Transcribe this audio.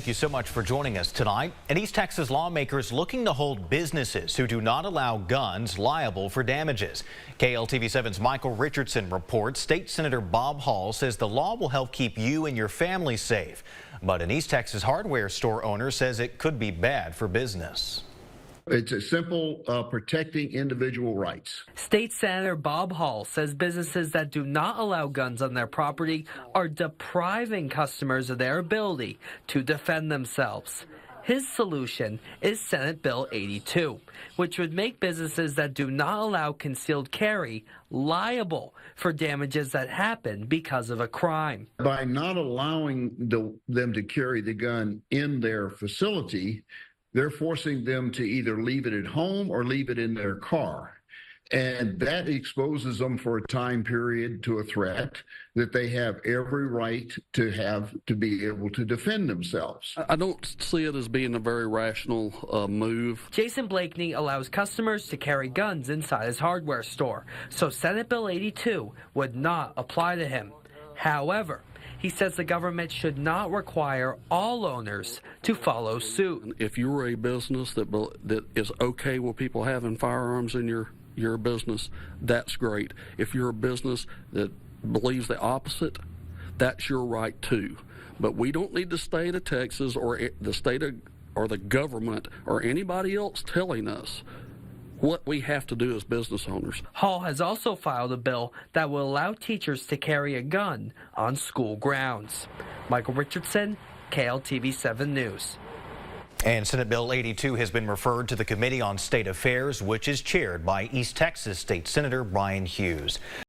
Thank you so much for joining us tonight. And East Texas lawmakers looking to hold businesses who do not allow guns liable for damages. KLTV7's Michael Richardson reports State Senator Bob Hall says the law will help keep you and your family safe. But an East Texas hardware store owner says it could be bad for business. It's a simple protecting individual rights. State Senator Bob Hall says businesses that do not allow guns on their property are depriving customers of their ability to defend themselves. His solution is Senate Bill 82, which would make businesses that do not allow concealed carry liable for damages that happen because of a crime. By not allowing them to carry the gun in their facility, they're forcing them to either leave it at home or leave it in their car. And that exposes them for a time period to a threat that they have every right to be able to defend themselves. I don't see it as being a very rational move. Jason Blakeney allows customers to carry guns inside his hardware store, so Senate Bill 82 would not apply to him. However, he says the government should not require all owners to follow suit. If you're a business that is okay with people having firearms in your business, that's great. If you're a business that believes the opposite, that's your right too. But we don't need the state of Texas or the government or anybody else telling us what we have to do as business owners. Hall has also filed a bill that will allow teachers to carry a gun on school grounds. Michael Richardson, KLTV7 News. And Senate Bill 82 has been referred to the Committee on State Affairs, which is chaired by East Texas State Senator Brian Hughes.